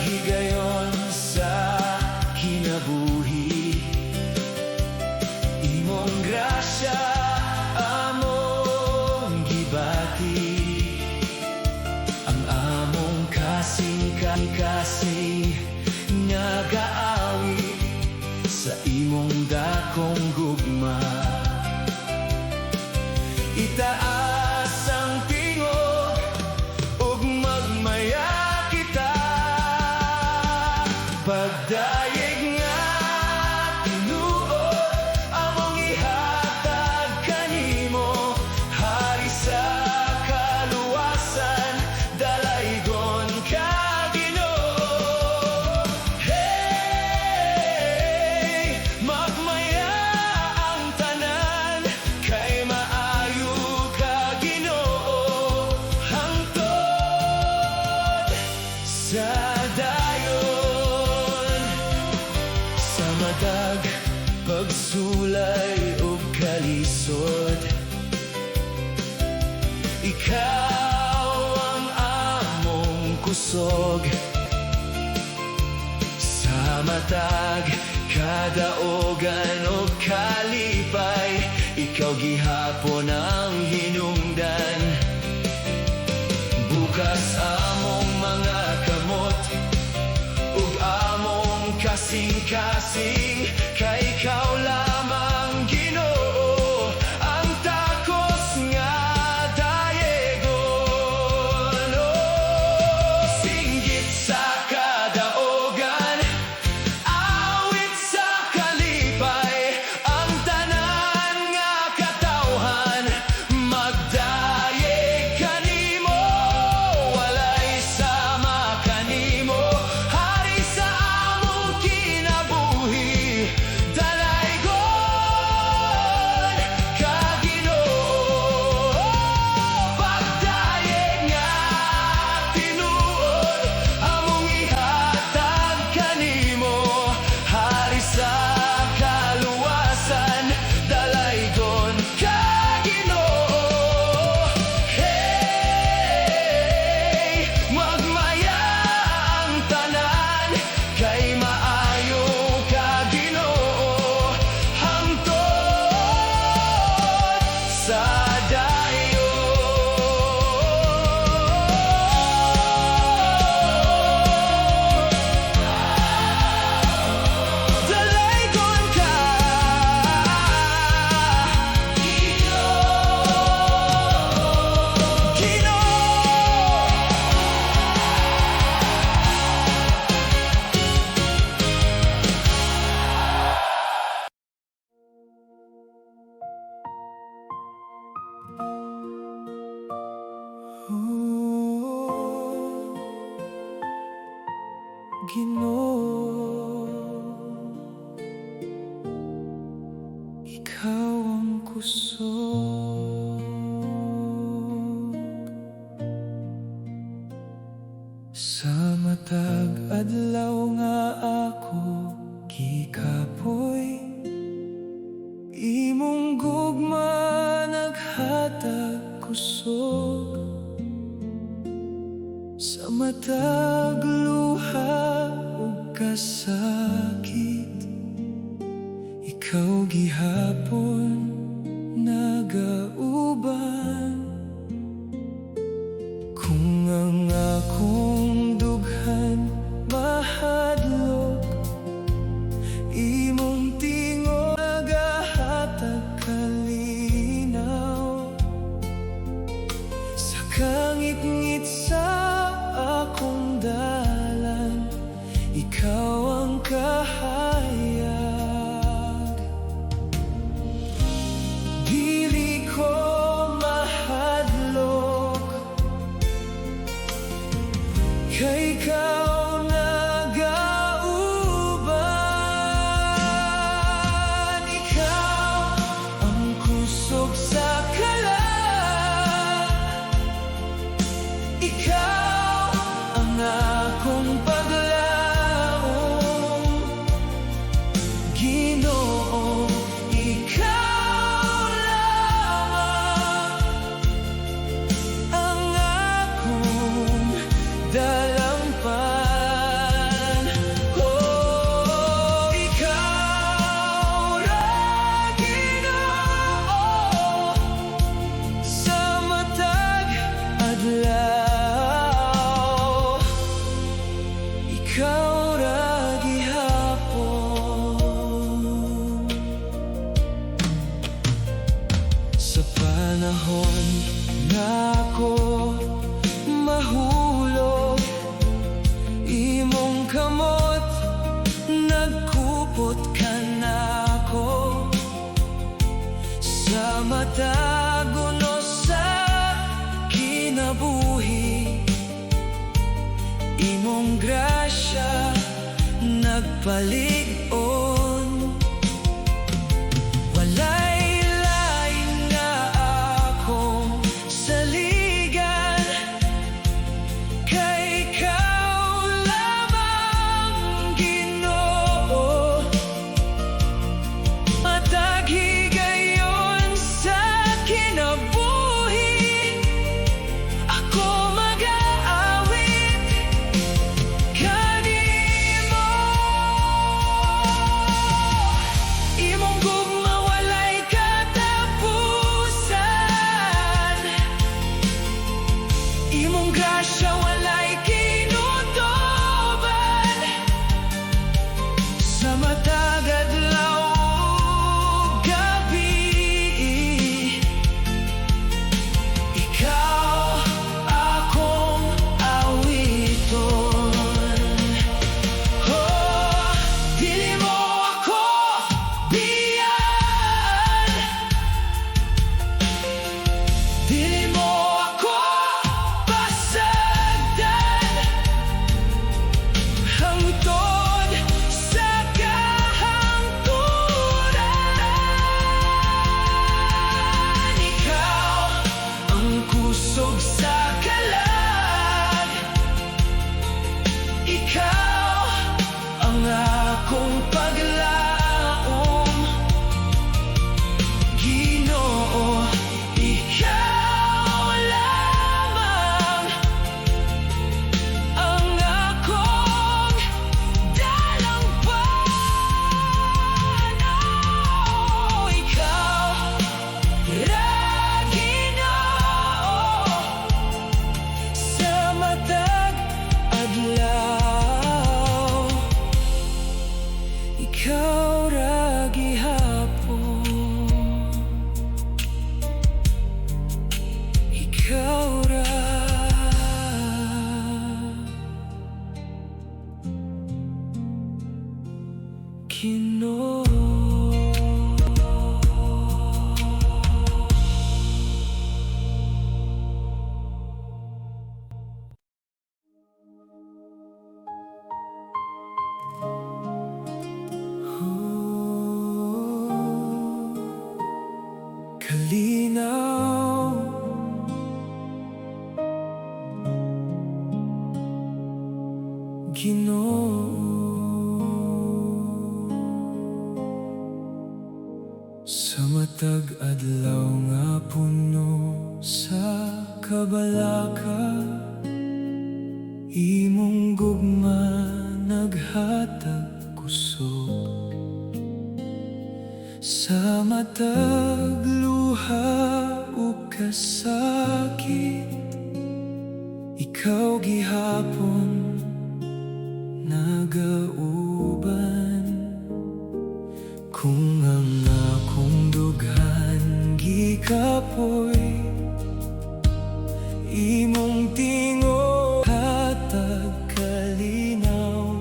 higayon sa kinabuhi. Imong grasya among gibati, ang among kasing-kasing nga gaawi sa imong dakong gugma. Itaas ang tingog ug magmaya kita, pagdayeg nga tinuod among ihatag kanimo. Hari sa kaluwasan, dalaygon ka Ginoo. Hey, magmaya ang tanan, kay maayo ka Ginoo. Hangtod sa dayon, sa matag pagsulay ug kalisod, ikaw ang among kusog. Sa matag kadaogan o kalipay, ikaw gihapon ang hinungdan. Bukas among mga kamot ug among kasing-kasing, kay ikaw lamang Ginoo ang takos nga dayegon. Oh, singgit sa kadaogan, awit sa kalipay, ang tanan nga katawhan magdayeg kanimo. Walay sama kanimo, hari sa among kinabuhi. Dalaygon ka Ginoo, pagdayeg nga tinuod among ihatag kanimo. Hari sa kaluwasan, dalaygon ka Ginoo. Hey, magmaya ang tanan, kay maayo ka Ginoo. Hangtod sa dayon, dalaygon ka Ginoo. Ginoo, ikaw ang kusog. Sa matag adlaw nga ako gikapoy, imong gugma naghatag kusog. Sa matag luha ug kasakit, ikaw gihapon nagauban. Kung ang akong dughan mahadlok, imong tingog nagahatag kalinaw. Sa kangit-ngit sa akong dalan, ikaw ang kahayag. Dili ko mahadlok, kay ikaw nagauban. Ikaw ang kusog sa kalan, ikaw ang akong paglaom. Ginoo, ikaw lamang ang akong dalampay. ikaw ra gihapon. Sa panahon na ako mahulog, imong kamot nagkupot ka na ako. Sa matag unos sa kinabuhi, imong grasya nagpalig-on. Walay lain nga akong saligan, kay ikaw lamang Ginoo. Matag higayon sa kinabuhi, ako mag-aawit kanimo. Imong gugma walay katapusan, imong grasya walay kinutuban. Sa matag adlaw ug gabi, ikaw akong awiton. Oh, dili mo ako biyaan, dili mo ako pasagdan, hangtod sa kahangturan. Ikaw ang kusog sa kalag, ikaw ang akong paglaom. Ginoo, ikaw lamang ang akong dalangpan. Oh, ikaw ra Ginoo. Sa matag adlaw, ikaw ra gihapon. Ikaw ra Ginoo. Kalinaw, Ginoo. Sa matag adlaw nga puno sa kabalaka, imong gugma naghatag kusog. Sa matag luha ug kasakit, ikaw gihapon nagauban. Kung ang akong dughan gikapoy, imong tingo hatag kalinaw.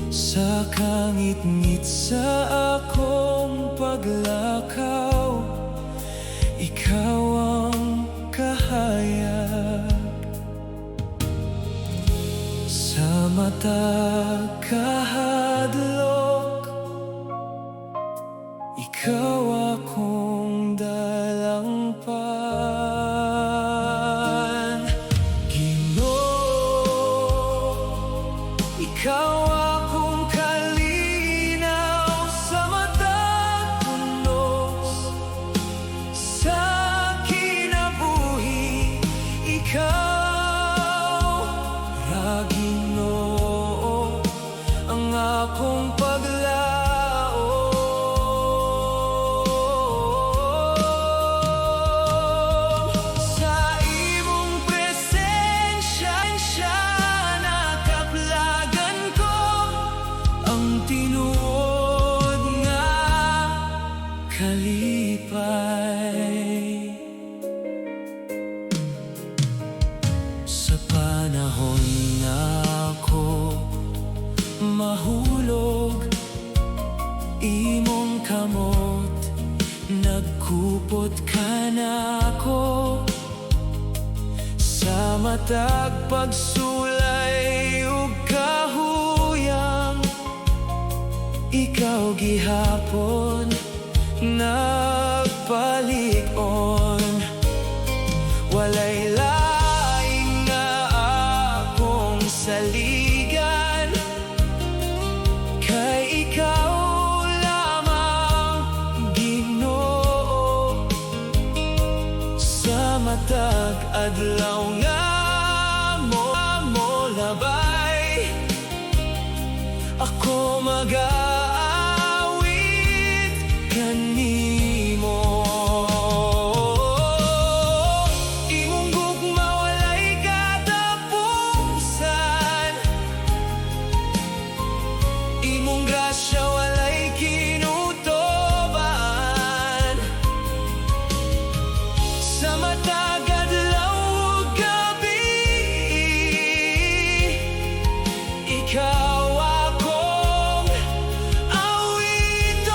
Sa kangit-ngit sa akong paglakaw, ikaw ang kahayag. Sa mata kahadlok, ikaw akong dalangpan. Ginoo, ikaw akong kalinaw. Sa matag unos sa kinabuhi, ikaw ra Ginoo ang akong paglaom. Sa imong presensya nakaplag magsulay ug kahuyang, ikaw gihapon nagpalig-on. Walay laing nga akong saligan, kay ikaw lamang Ginoo. Sa matag adlaw nga mo labay, ako mag-aawit kanimo. Imong gugma walay katapusan, imong grasya walay kinutoban. Sa matag adlaw ug gabi, ikaw akong awiton,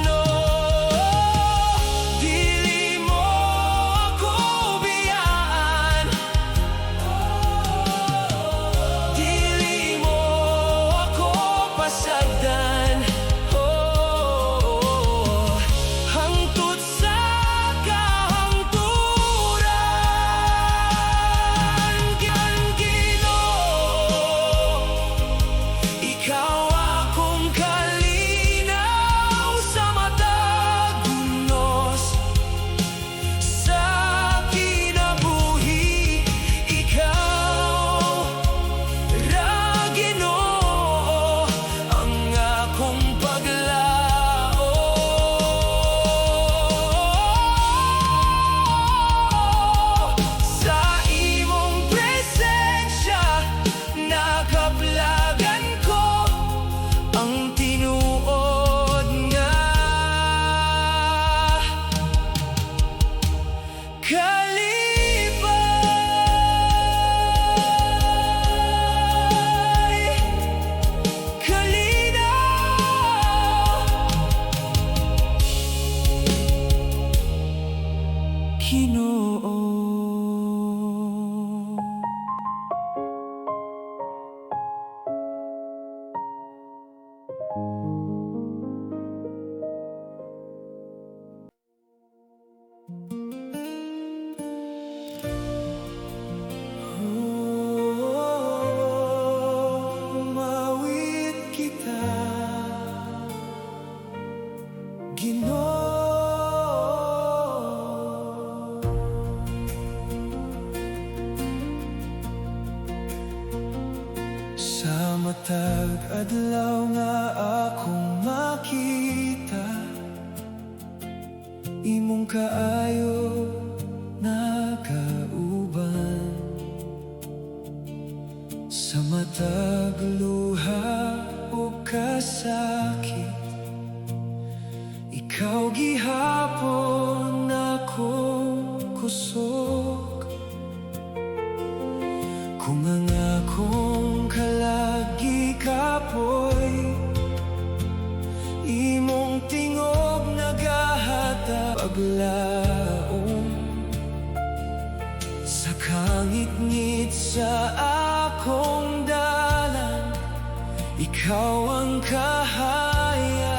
no. Dili mo ako biyaan, dili mo ako pasagdan, oh. Hangtod sa kahangturan, Ginoo, ikaw akong kalinaw sa matag unos. Sa kinabuhi, ikaw ra Ginoo ang akong paglaom. Sa imong presensya nakaplagan ko ang tinuod nga kalipay, kalinaw, Ginoo. Mawit kita, Ginoo. Sa matag adlaw nga akong makita, imong kaayo nakauban. Sa matag luha o kasakit, ikaw gihapon akong kusog. Kung ang akong kalagi kapoy, imong tingog nagahata paglaom. Sa kangit-ngit sa akong dalan, ikaw ang kahaya.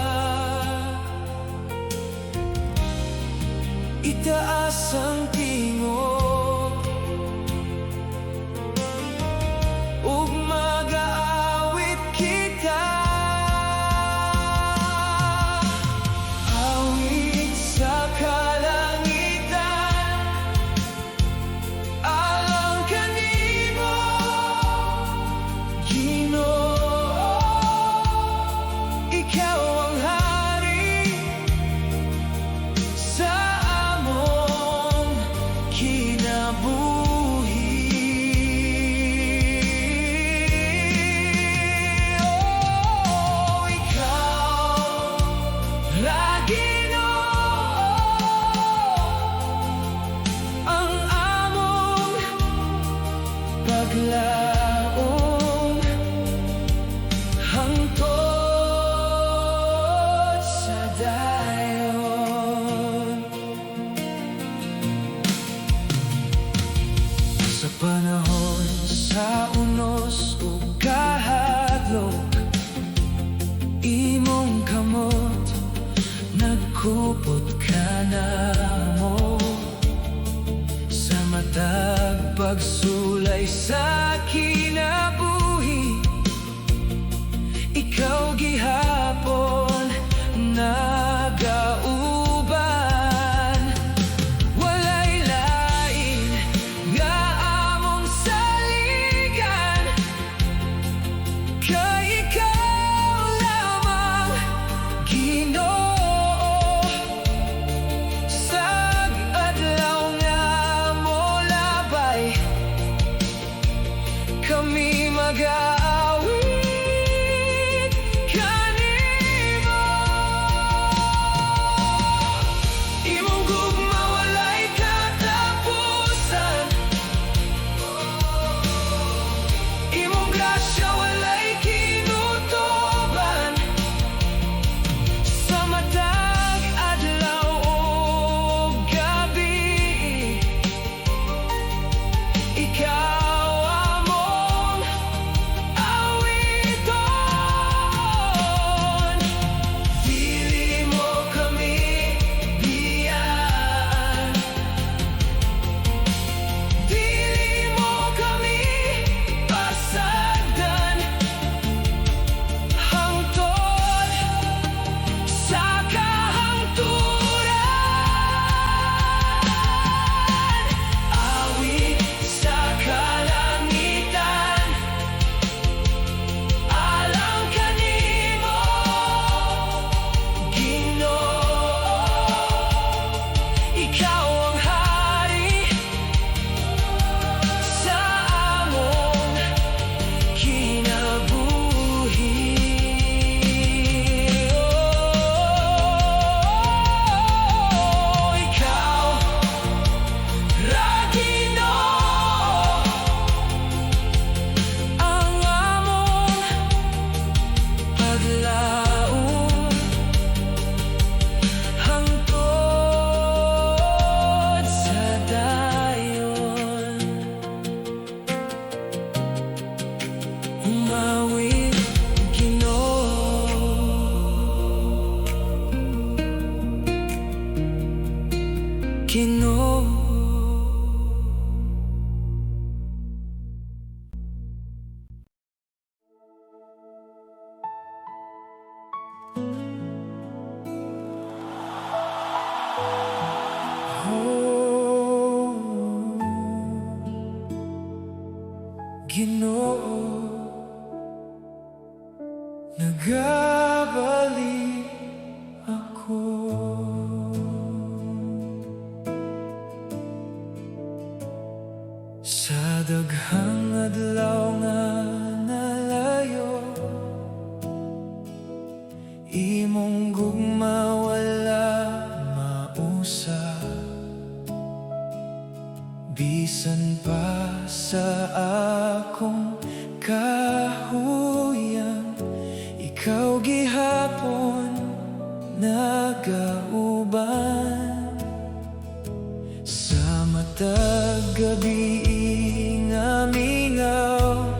Itaas ang tingog ug mag-aawit kita. Awit sa kalangitan, alang kanimo, Ginoo. Ikaw ang hari sa among punos ug kahadlok. Imong kamot nagkupot ka na mo sa matag pagsulay sa kinabuhi. Ikaw gihapon nagauban, walay lain nga among saligan, kay ikaw lamang Ginoo. Sag-adlaw nga mo labay, kami mag-aawit kanimo. Imong gugma walay katapusan, imong grasya walay kinutuban. Sa matag adlaw ug gabi, ikaw among awiton. Dili mo kami biyaan, dili mo kami pasagdan, hangtod sa kahangturan. Awit sa kalangitan, alang kanimo Ginoo. Ikaw ang hari sa among kinabuhi. Ikaw ra Ginoo, ang among paglaom hangtod sa dayon. Umawit Ginoo, Ginoo. Oh, Ginoo, nagabali ako. Sa daghang adlaw nga nalayo, imong gugma wala mausa. Bisan pa sa akong kahuyan, ikaw gihapon nagauban. Sa matag gabi nga mingaw,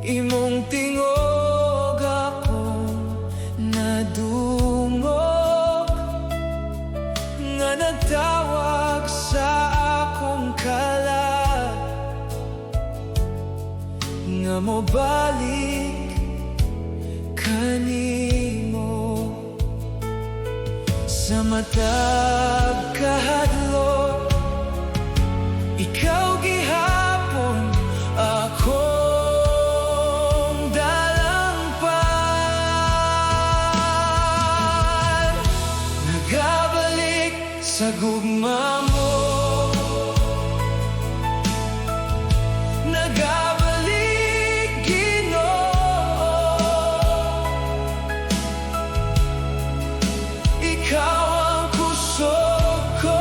imong tingog akong nadungog, nga nagtawag sa akong kalat, nga mobalik kanimo. Sa matag kahadlok, ikaw gihapon akong dalangpan. Nagabalik sa gugma mo, nagabalik Ginoo. Ikaw ang kusog ko,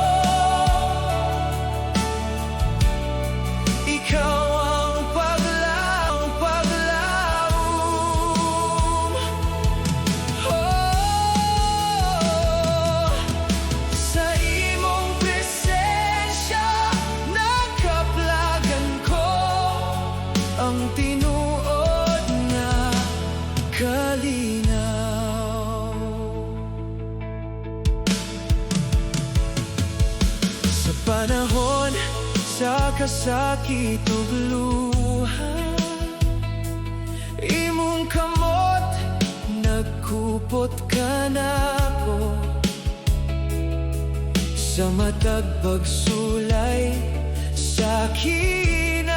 ang tinuod nga kalinaw. Sa panahon sa kasakit ug luha, imong kamot nagkupot ka nako. Sa matag pagsulay sa kinabuhi,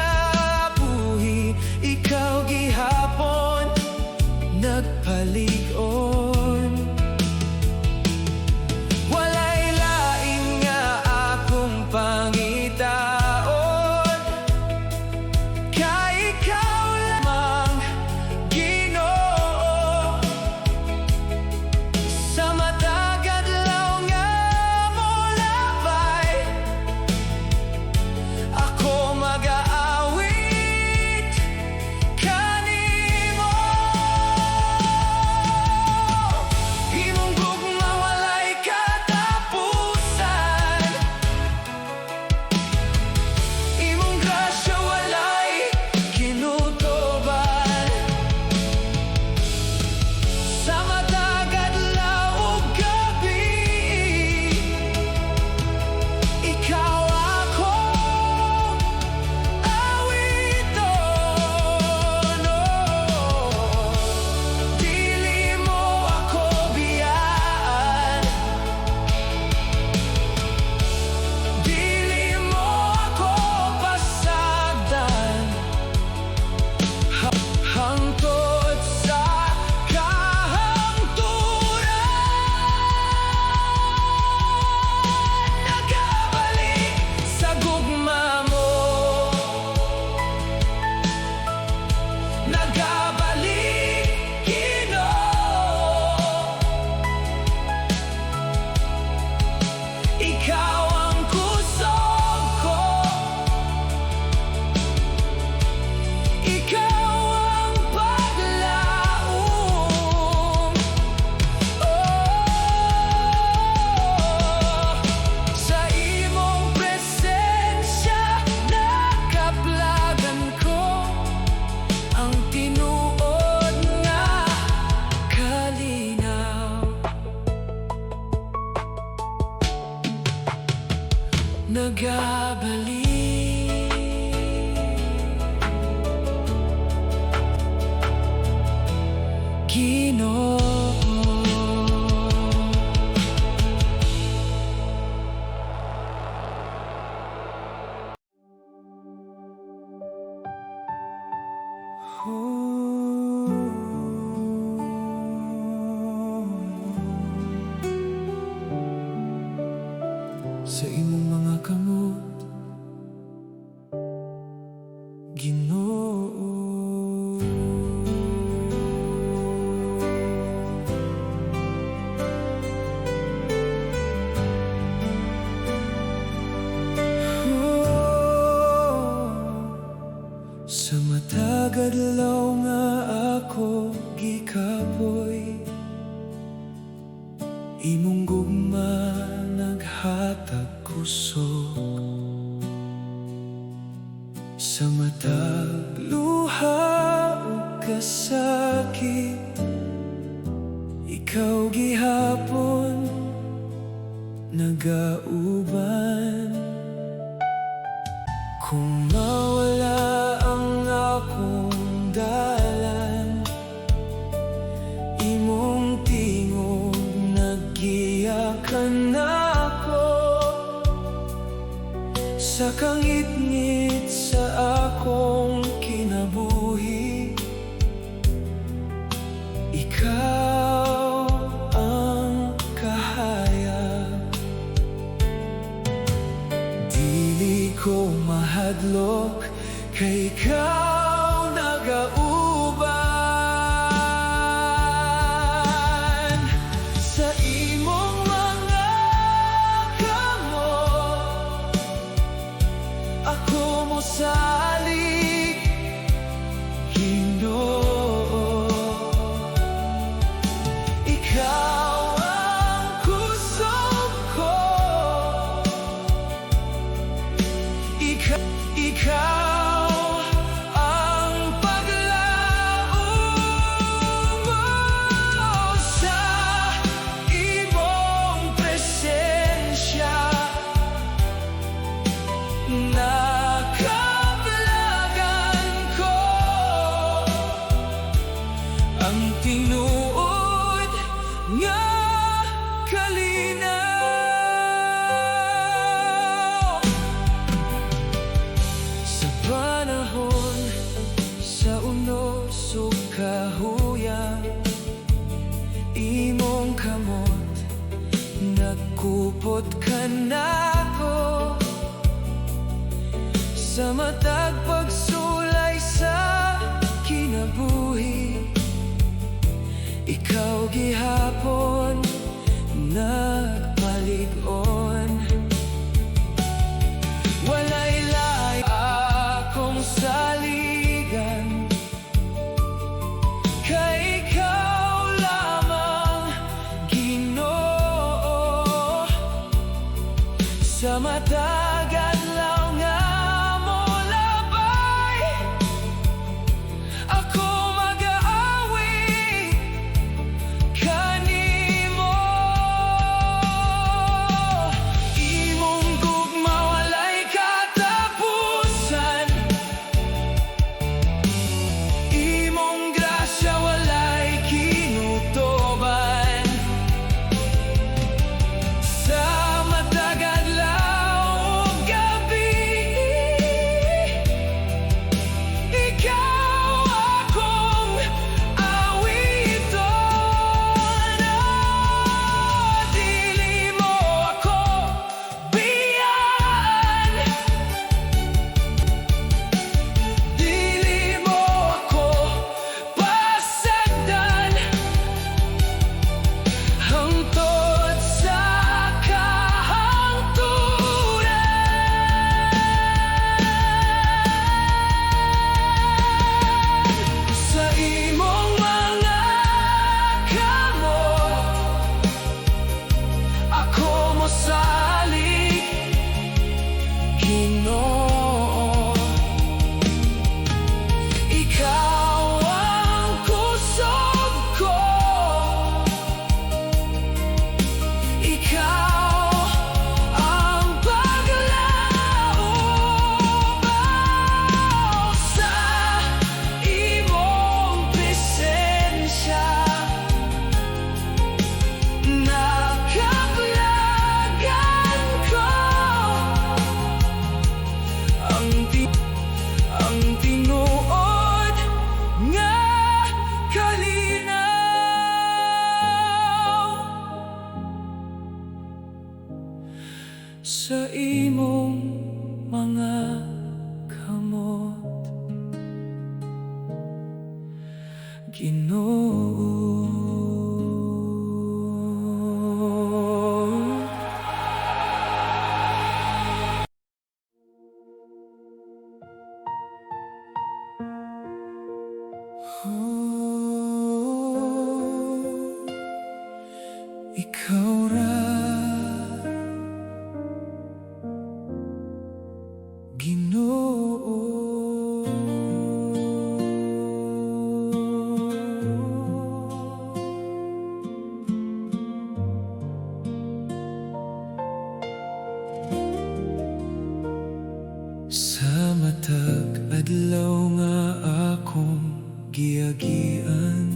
ikaw gihapon nagpalig-on. Walay laing nga akong pangitaon, kay ikaw lamang Ginoo. Sa matag adlaw nga molabay, ako mag-aawit kanimo. Imong gugma walay katapusan, imong grasya walay kinutuban. Sa matag adlaw ug gabi, ikaw akong awiton. Dili mo ako biyaan, dili mo ako pasagdan. Hangtod sa kahangturan, nagabalik sa gugma mo, nagabalik Ginoo. Ikaw ang kusog ko, ikaw ang paglaom. Sa imong presensya nakaplagan ko ang tinuod nga kalinaw. Nagabalik Ginoo. Sa imong mga kamot, Ginoo. Sa matag adlaw nga ako gikapoy, imong gugma naghatag kusog. Sa matag luha ug kasakit, ikaw gihapon nagauban. Kung mawala ang akong dalan, imong tingog naggiyakan ako. Sa kangit-ngit sa akong kinabuhi, ikaw ang kahayag. nako sa matag pagsulay sa kinabuhi. Ikaw gihapon nagpalig-on, walay lay akong saligan, kay ikaw lamang Ginoo. Sa matag adlaw nga mo labay, ako mag-aawi kanimo. Imong gugma walay katapusan, imong grasya walay kinutoban. Sa matag adlaw ug gabi, ikaw akong awiton. Dili mo ako biyaan, dili mo ako pasagdan, hangtod sa kahangturan. Sa imong mga kamot ako mosalig, Ginoo. Ikaw ang kusog ko, ikaw ang paglaob. Sa imong presensya nakaplagan ko, ang tinuod nga kalinaw. Sa imong mga kamot, Ginoo. Ikaw ra, Ginoo. Sa matag adlaw nga akong giagian,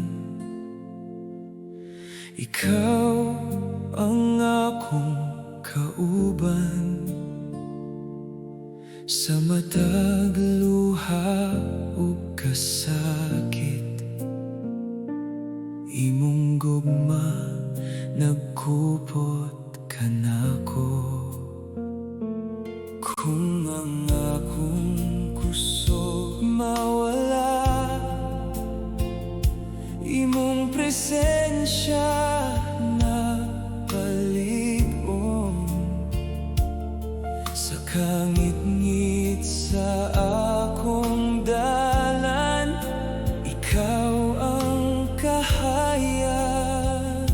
ikaw ang akong kauban. Sa matag luha ug kasakit, imong gugma nagkupot kanako. Kung ang akong kusog mawala, imong presensya nagpalig-on. Sa kangit-ngit sa akong dalan, ikaw ang kahayag.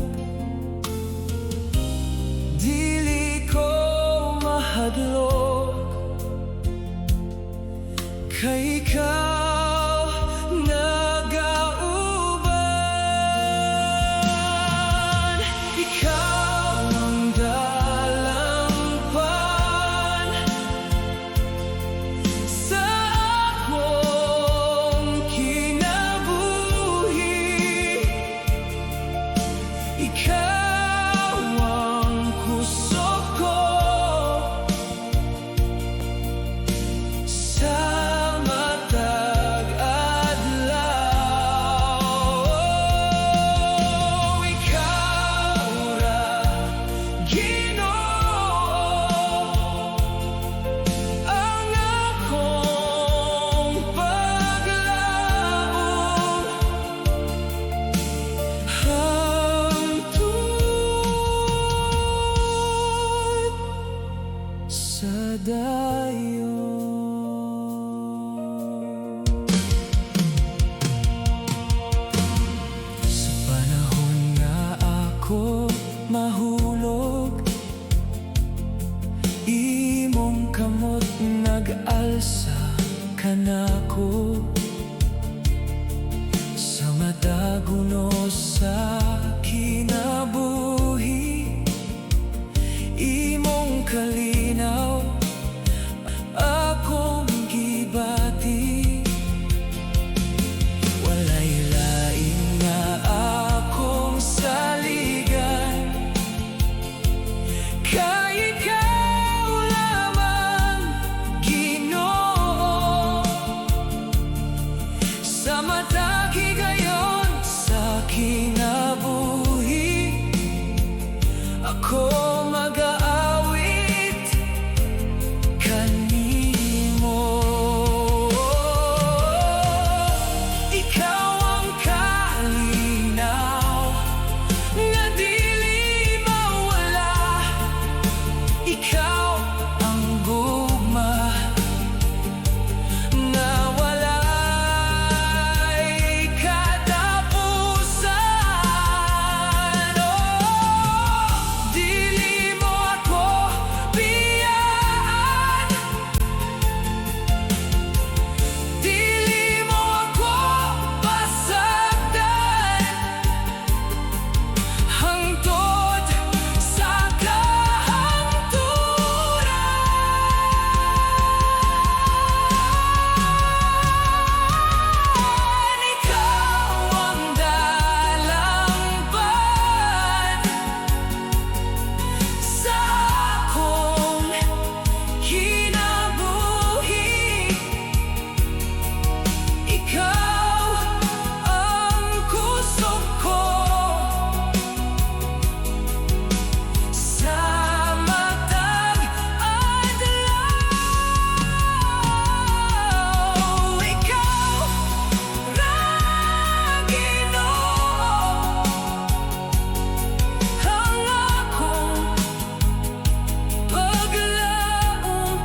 puno sa kinabuhi, imong kalinaw akong gibati. Walay lain nga akong saligan, kay ikaw lamang, Ginoo. Sa matag higayon sa kinabuhi, ako mag-aawit kanimo. Ikaw ang kalinaw nga dili mawala, ikaw ang gugma nga walay katapusan. Dili mo ako biyaan, dili mo ako pasagdan, hangtod sa kahangturan. Ikaw ang dalangban sa akong kinabuhi, ikaw ang kusog ko sa matag adlaw. Ikaw ra, Ginoo, ang akong paglaom,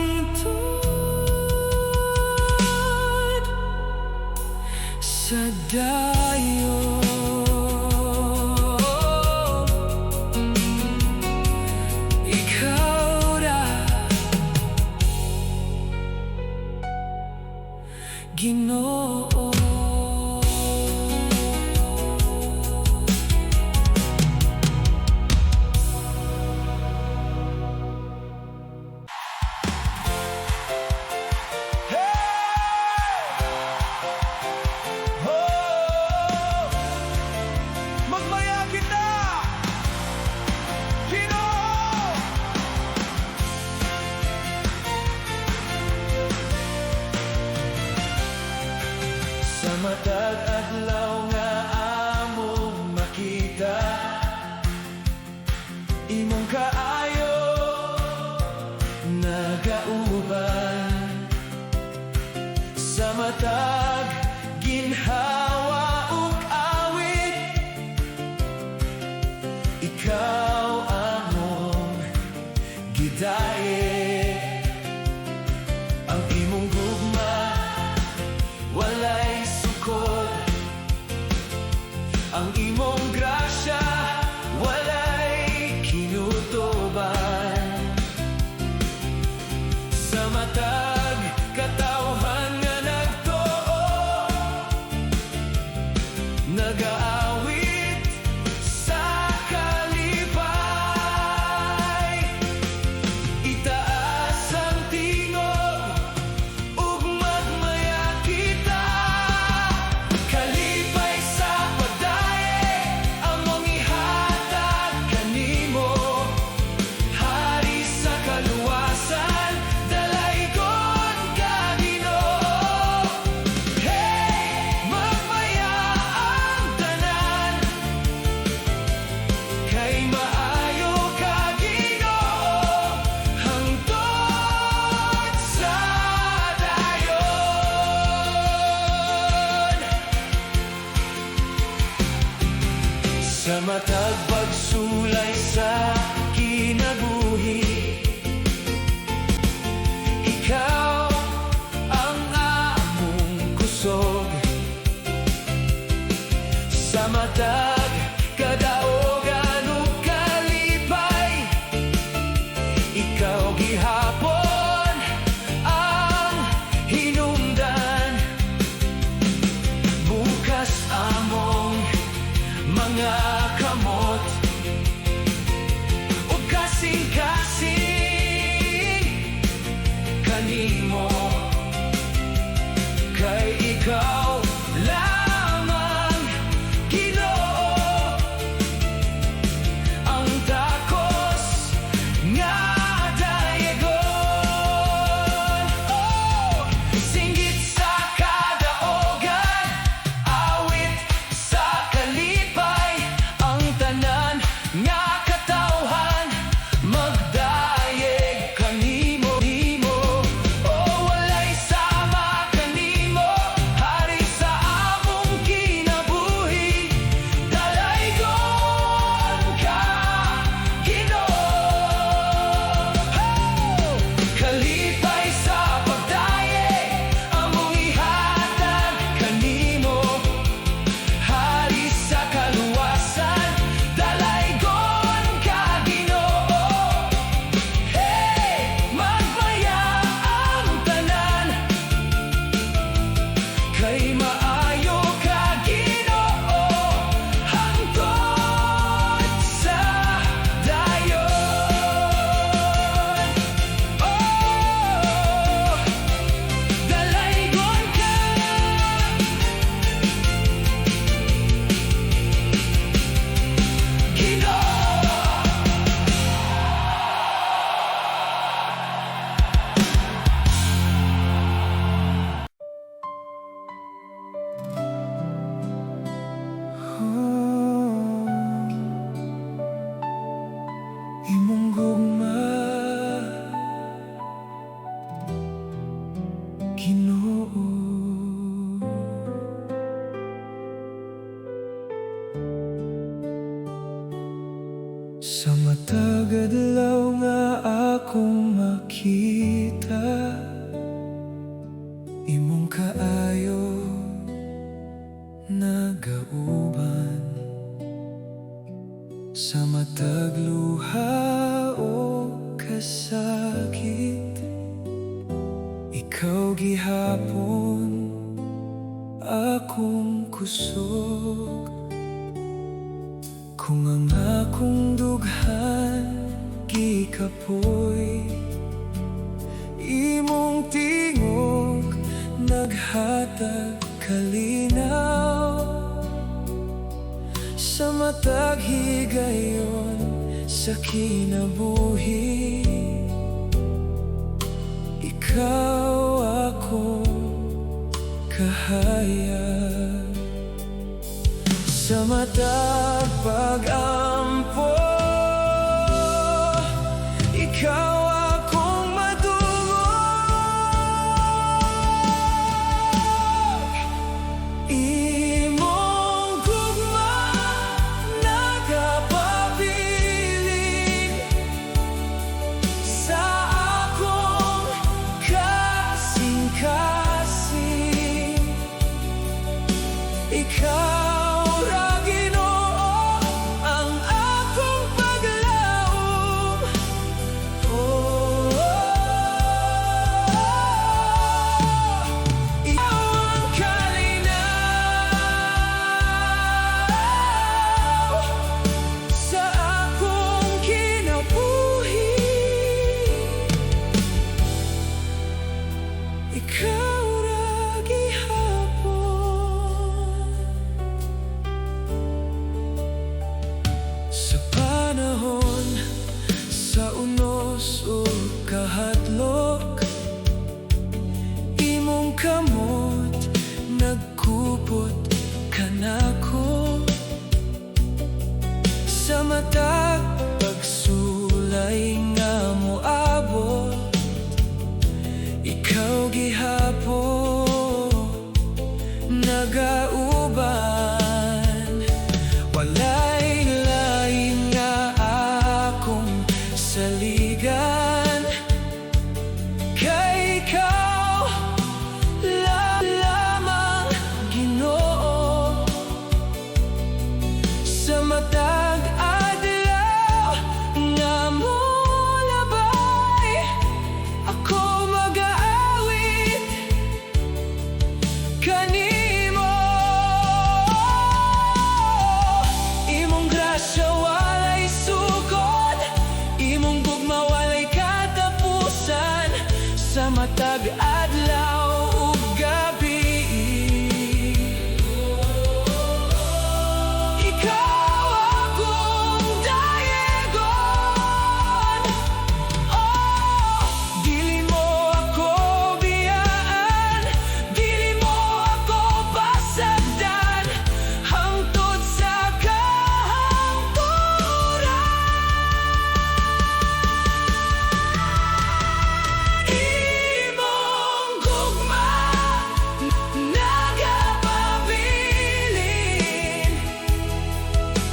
hangtod sa dayon. Ikaw ra, Ginoo. Magmaya kita, Ginoo! Sa matag adlaw nga among makita, imong kaayo nagauban. Sa matag ginhawa ug awit, ikaw among gidaye. Ang imong gugma walay sukod, ang imong grasya walay kinutuban. Sa matag katawhan nga nagtuo, nagaawit sa kalipay. Itaas ang tingog ug magmaya kita, kalipay sa pagdaye among ihatag kanimo. Hari sa kaluwasan, dalaygon ka, Ginoo. Hey, magmaya ang tanan, kay maayo ka, Ginoo, hangtod sa dayon. Sa matag pagsulay sa kinabuhi, ikaw ang among kusog. Sa matag kadaogan ug kalipay, ikaw gihapon ang hinungdan. kadlaw nga akong makita imong kaayo nagauban sa matag luha o kasakit. Ikaw gihapon akong kusog, kung ang akong dughan gikapoy, imong tingog naghatag kalinaw sa matag higayon sa kinabuhi. Ikaw ako kahayag sa matag pag-ampo. Ikaw akong madungog, imong gugma nagapabilin sa akong kasing-kasing. Ikaw ra Ginoo ang akong paglaom. Ikaw ang kalinaw sa akong kinabuhi. Ikaw ra gihapon sa panahon sa unos o kahadlok. Imong kamot nagkupot kanako sa matag pagsulay nga moabot. Ikaw gihapon nagauban, walay lain nga akong saligan, kay ikaw lamang Ginoo. Sa matag adlaw nga molabay, ako mag-aawit kanimo. Imong grasya walay sukod, imong gugma walay katapusan sa matag adlaw ug gabi. Ikaw akong dayegon, dili mo ako biyaan, dili mo ako pasagdan hangtod sa kahangturan. Imong gugma nagapabilin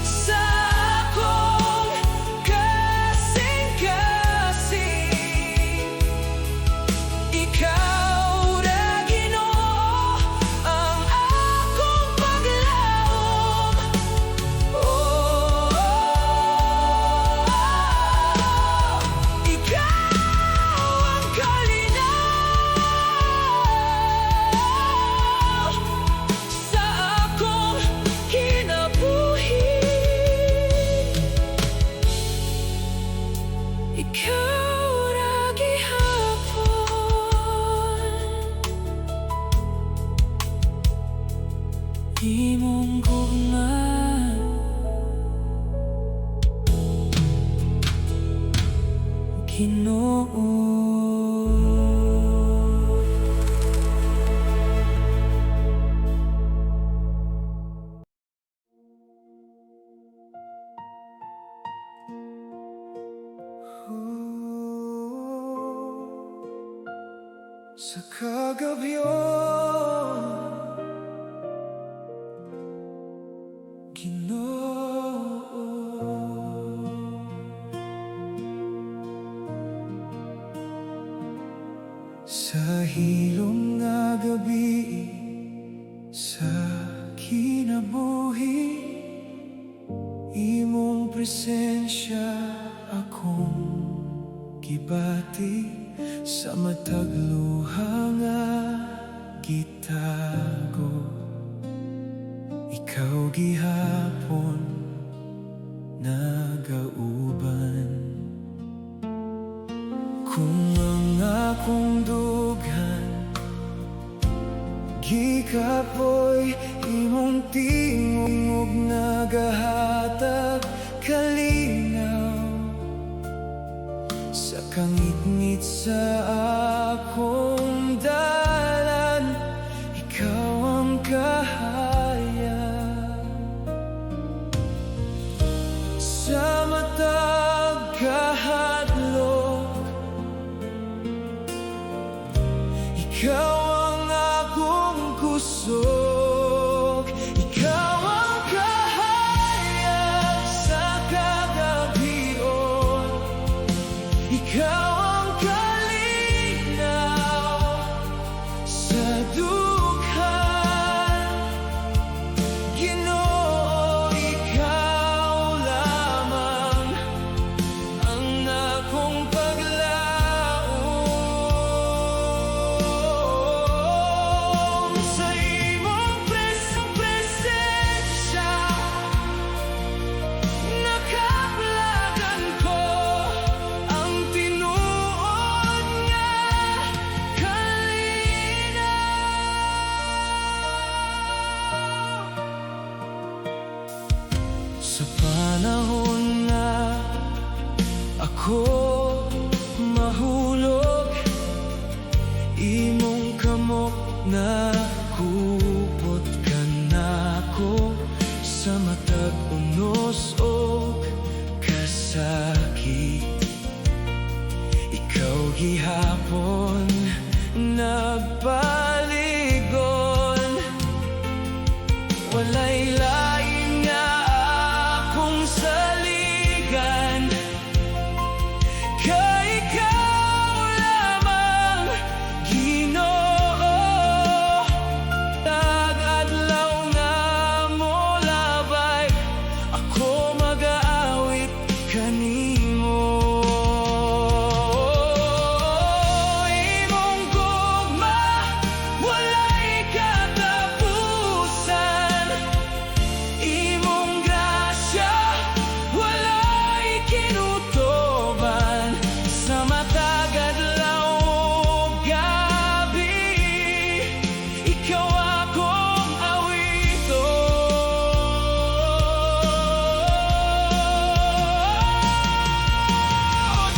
sa akong kasing-kasing. Ikaw ra Ginoo ang akong paglaom. Ikaw ang kalinaw sa akong kinabuhi. Ikaw ra gihapon, imong gugma Ginoo. Sa kagabyon, Ginoo, hilom nga gabi sa kinabuhi, imong presensya akong gibati sa matag luha nga gitago. Ikaw gihapon nagauban, kung ang akong dughan gikapoy, imong tingog nagahatag kalinaw sa kangit-ngit sa akong dalan. Ikaw ang kahayag sa matag kahadlok. Ikaw ang akong kusog, ikaw ang kahayag sa kagabion, ikaw ang kalinaw sa dughan. Ginoo, ikaw lamang ang akong paglaom. Sa imong presensya nakaplagan ko ang tinuod nga kalinaw. Sa panahon na ako mahulog, imong kamok na kupot ka nako sa matag unos o kasakit. Ikaw gihapon nagpaligon, walay lain nga akong saligan, kay ikaw lamang Ginoo. Tag-adlaw nga mo labay, ako mag-aawit kanimo. Imong gugma walay katapusan, imong grasya walay kinutuban. Sa matag adlaw ug gabi, ikaw akong awiton.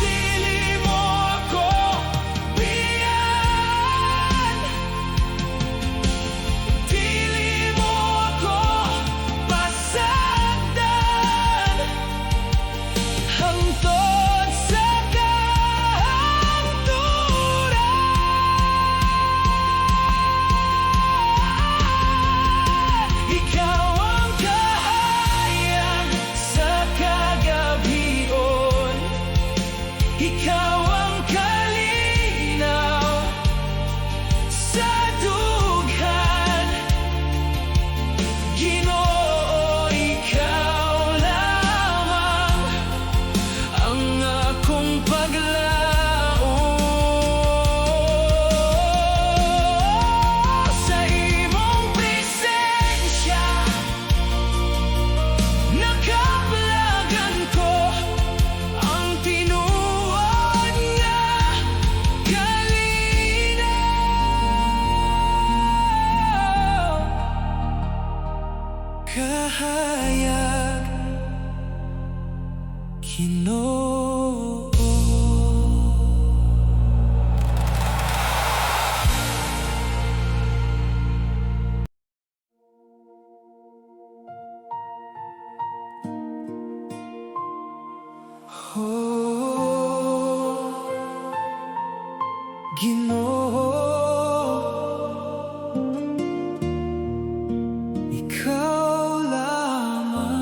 Dili mo ako biyan, dili mo ako pasagdan, hangtod sa kahangturan. Ikaw ang kahayag sa kagabion, ikaw ang kalinaw sa dughan. Ginoo, ikaw lamang ang akong paglaom. Sa imong presensya nakaplagan ko ang tinuod nga kalinaw. Kahayag Ginoo. Oh, Ginoo, ikaw lamang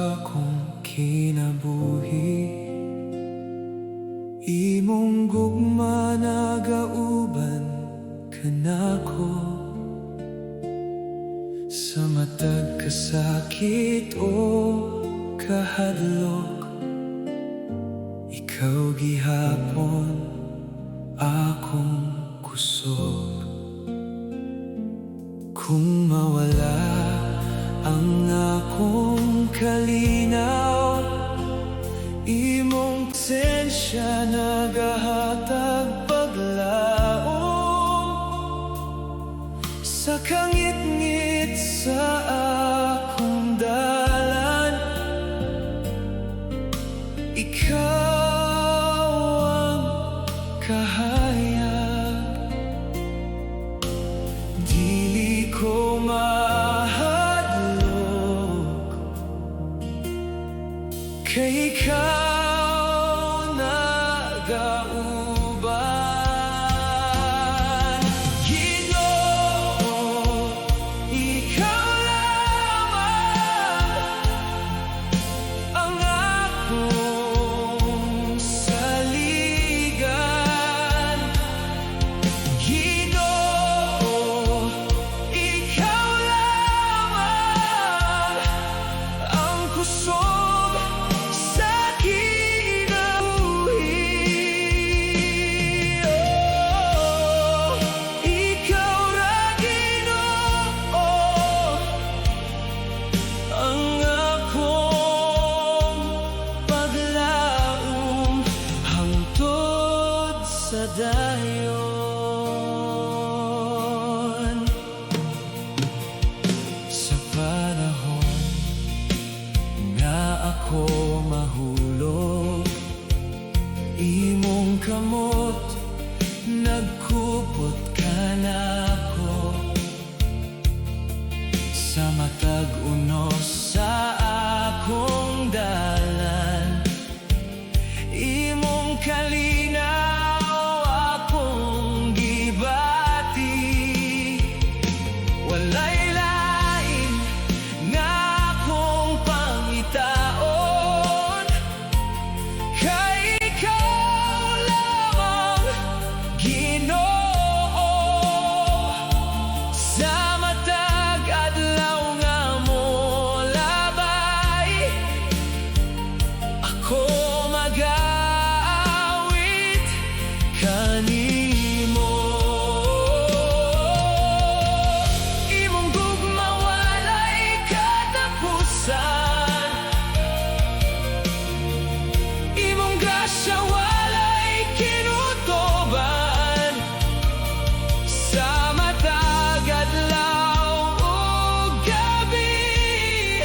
akong kinabuhi. Imong gugma nagauban kanako sa matag kasakit o kahadlok. Ikaw gihapon akong kusog. Kung mawala ang akong kalinaw, imong presensya nagahatag paglaom sa kangit-ngit sa akong dalan. Ikaw ang kahayag, dili ko mahadlok, kay ikaw nagauban. Ginoo, ikaw lamang ang akong saligan. Ginoo, ikaw lamang ang kusog sa kinabuhi. Oh, ikaw ra Ginoo ang akong paglaom hangtod sa dayon. Sa panahon nga ako mahulog, imong kamot nagkupot ka nako sa matag unos sa akong dalan. Imong kalinaw akong gibati, walay lain nga akong pangitaon, kay ikaw lamang Ginoo. Sa matag adlaw nga mo labay, ako mag-aawit kanimo. Imong gugma walay katapusan, imong grasya walay kinutuban. Sa matag adlaw ug gabi,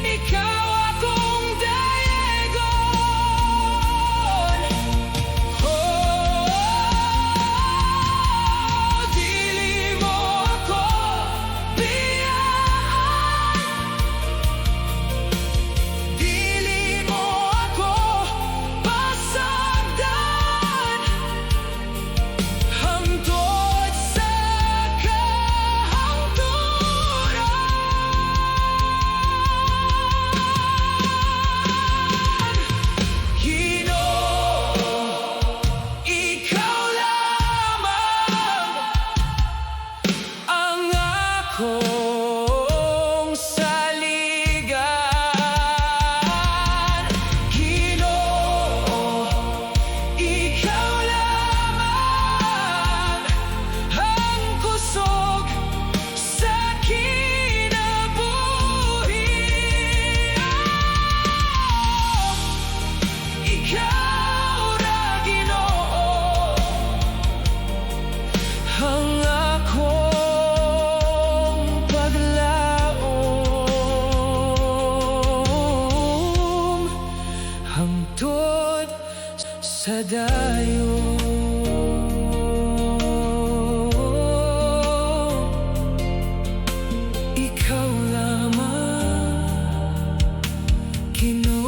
ikaw akong dayegon. Oh, dili mo ako biyaan, dili mo ako pasagdan hangtod sa kahangturan. Ginoo, ikaw lamang ang akong saligan. Ginoo, ikaw lamang ang kusog sa kinabuhi. Ikaw ra Ginoo ang akong paglaom hangtod sa dayon. Ikaw lamang Ginoo.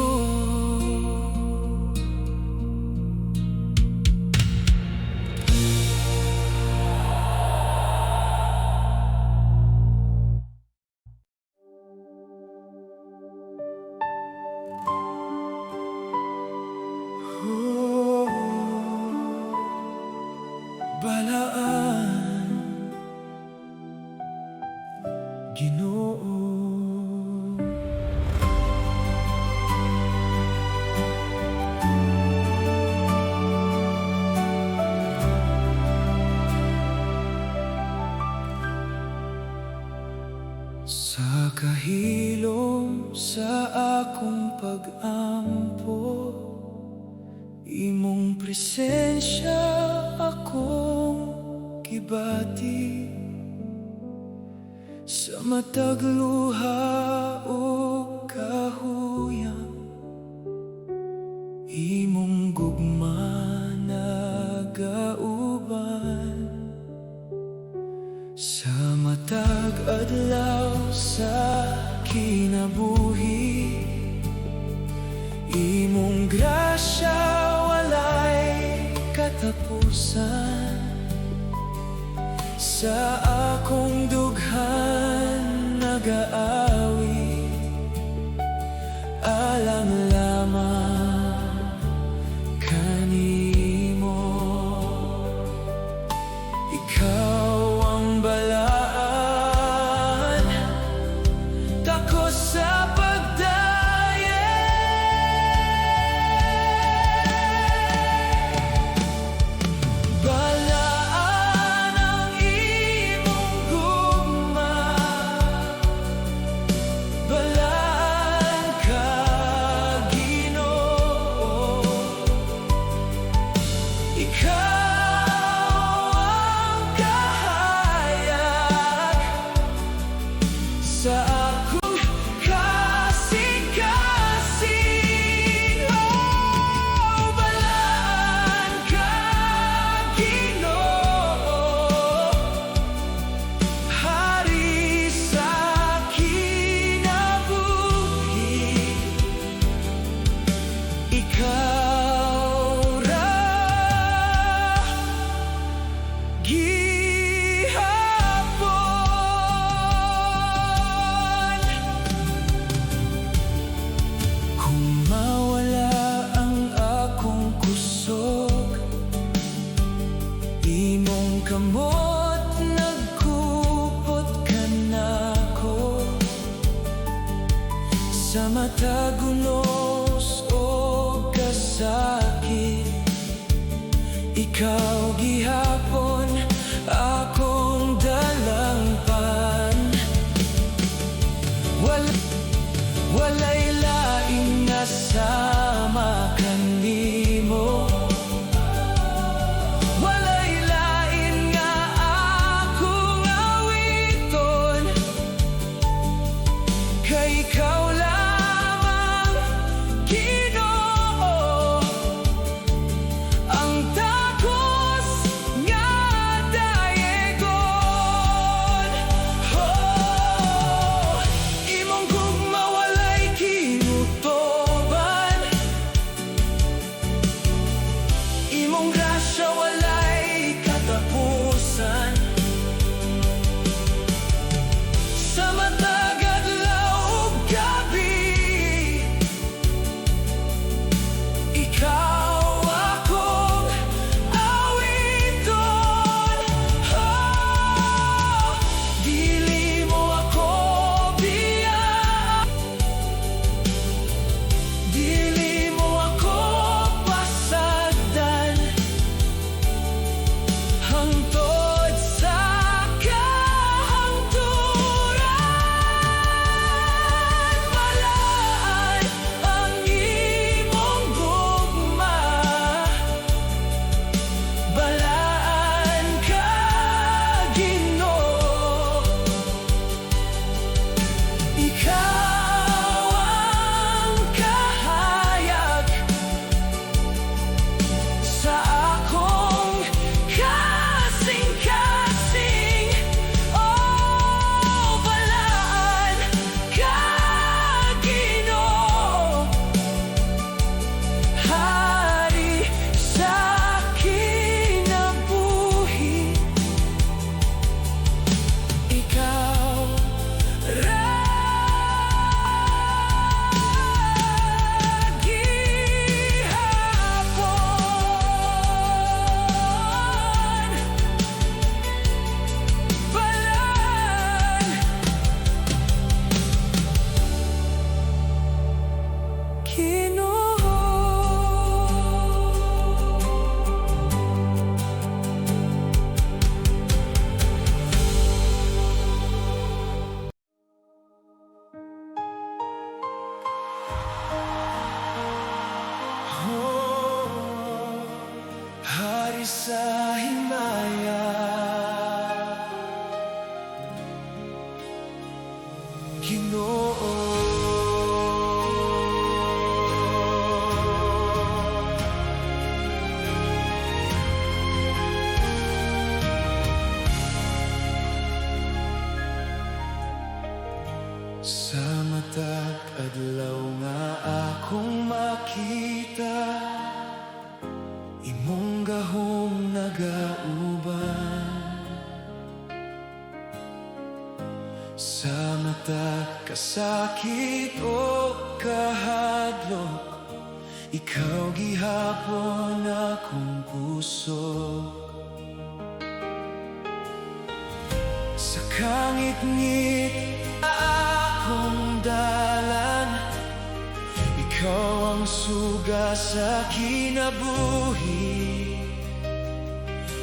akong pag-ampo, imong presensya akong gibati. Sa matag luha o kahuyang, imong gugma nagauban. Sa matag adlaw sa kinabuhi, imong grasya walay katapusan. Sa akong dughan nagaawi, alang lamang kanimo. Ikaw ang balaan, takos sa pagdaye. Balaan ang imong gugma, balaan ka Ginoo. Ikaw ang kahayag sa akong kasing-kasing. Oh, balaan ka Ginoo, Hari sa kinabuhi. Ikaw ra gihapon. Kung mawala ang akong kusog, imong kamot nagkupot ka nako. Sa matag unos o kasakit, ikaw gihapon akong dalangpan. Walay laing nasama kanimo, walay lain nga akong awiton. Kay ikaw lamang Ginoo, ang takos nga dayegon. Oh, imong gugma walay kinutoban, imong grasya walay katapusan. Sa matag adlaw ug gabi, ikaw akong awiton. Oh, dili mo ako biyaan, dili mo ako pasagdan, hangtod sa kahangturan. Balaan ang imong gugma, balaan ka Ginoo. Ikaw ang kahayag sa akong kasing-kasing. Oh, balaan ka Ginoo, Hari sa kinabuhi. Ikaw ra gihapon. Balaan Ginoo. kita imong gahom nagauban sa mata kasakit o kahadlok. Ikaw gihapon akong puso. Sa kangit-ngit akong dalan, ikaw ang suga sa kinabuhi.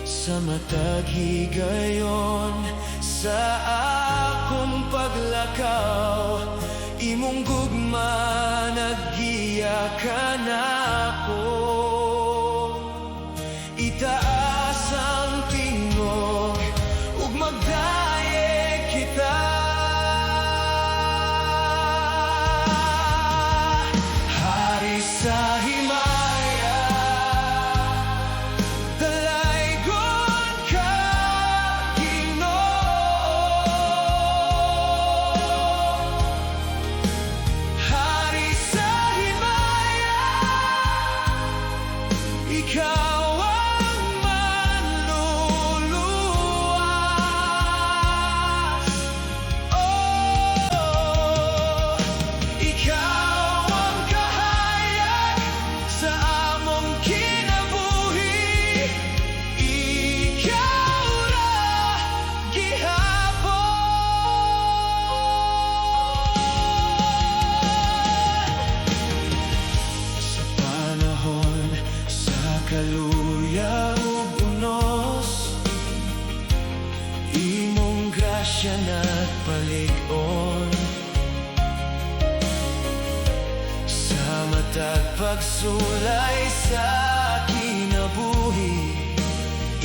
Sa matag higayon sa akong paglakaw, imong gugma naggiya ka nako. Itaas ang tingog ug magdayeg kita. Hari sa himaya, dalaygon ka, Ginoo. Hari sa himaya, ikaw ang manluluwas. Oh, ikaw ang kahayag sa among kinabuhi. Ikaw ra gihapon. Sa panahon sa kaluya ug unos, imong grasya nagpalig-on. Sa matag pagsulay sa kinabuhi,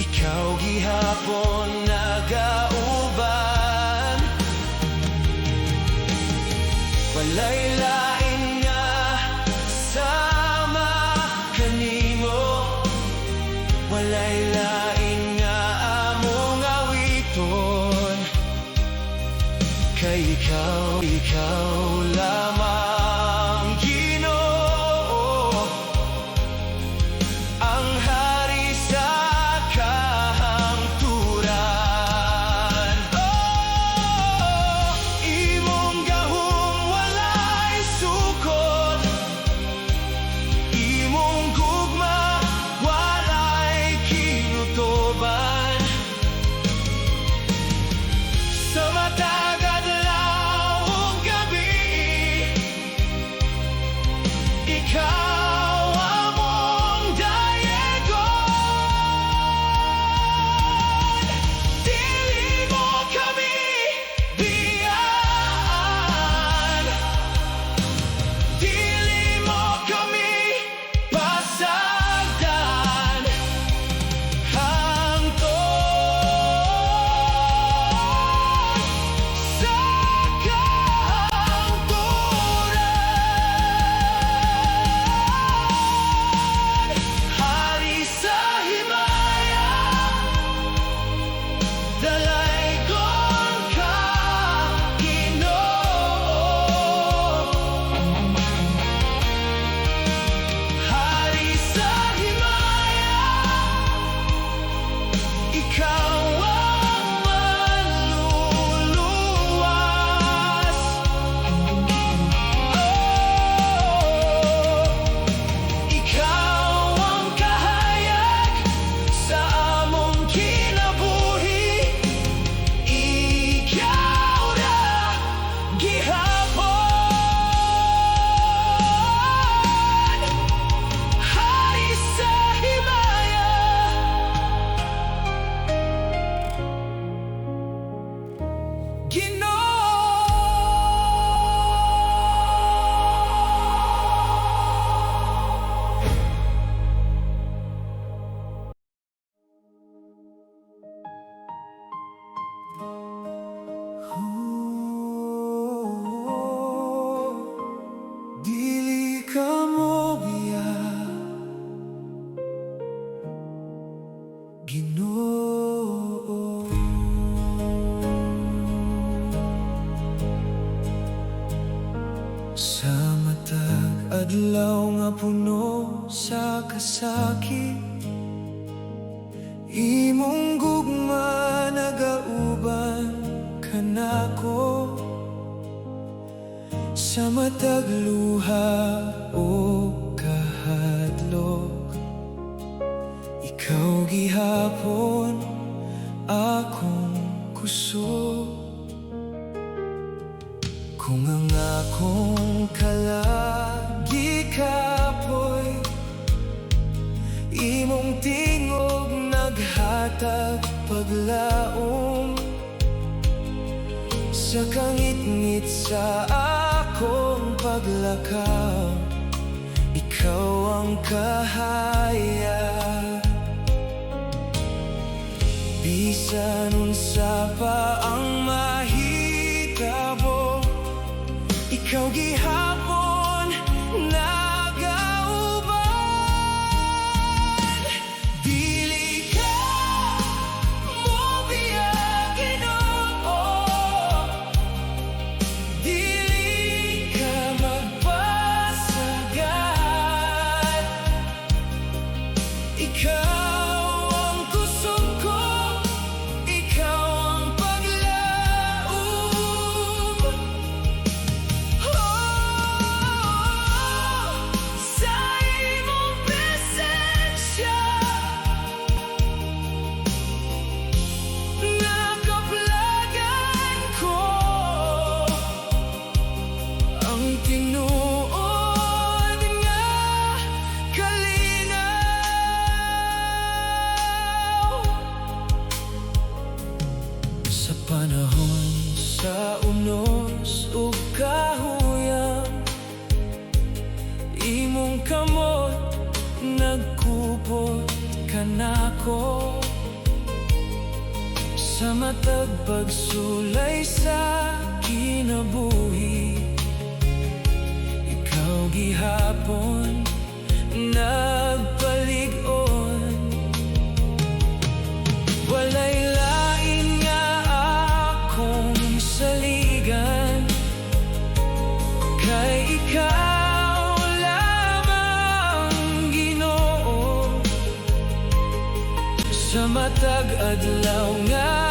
ikaw gihapon nagauban. Palaylain nga sama kanimo, walay lain nga among awiton. Kay ikaw lamang, Ginoo, ang hari sa kahangturan. Oh, imong gahom walay sukot, imong gugma walay kinutoban. Sa matag adlaw ug gabi, ikaw among dayegon. Dili mo kami biyaan, dili mo kami pasagdan. Hangtod sa kahangturan. Hari sa himaya, dalaygon ka, Ginoo. Hari sa himaya, ikaw ang manluluwas. Oh, ikaw ang kahayag sa among kinabuhi. Ikaw ra gihapon. Hari sa himaya, dili ka mo biya, Ginoo. Sa matag adlaw nga puno sa kasakit, imong gugma nagauban kanako. Sa matag luha o kahadlok, ikaw gihapon akong kusog. Kung ang akong kalagi kapoy, imong tingog naghatag paglaom. Sa kangit-ngit sa akong paglakaw, ikaw ang kahaya. Bisan unsa pa ang mahitabo, ikaw gihapon nagauban. Dili ka mo biyagin, dili ka magpasagad. Ikaw ang kusog ko, ikaw ang paglaom. Sa imong presensya, nakaplagan ko ang tinuod nga kalinaw. Sa panahon sa unos ug kahuyang, imong kamot nagkupot kanako. Sa matag pagsulay sa kinabuhi, ikaw gihapon nagpalig-on. Walay lain nga akong saligan, kay ikaw lamang Ginoo. Sa matag adlaw nga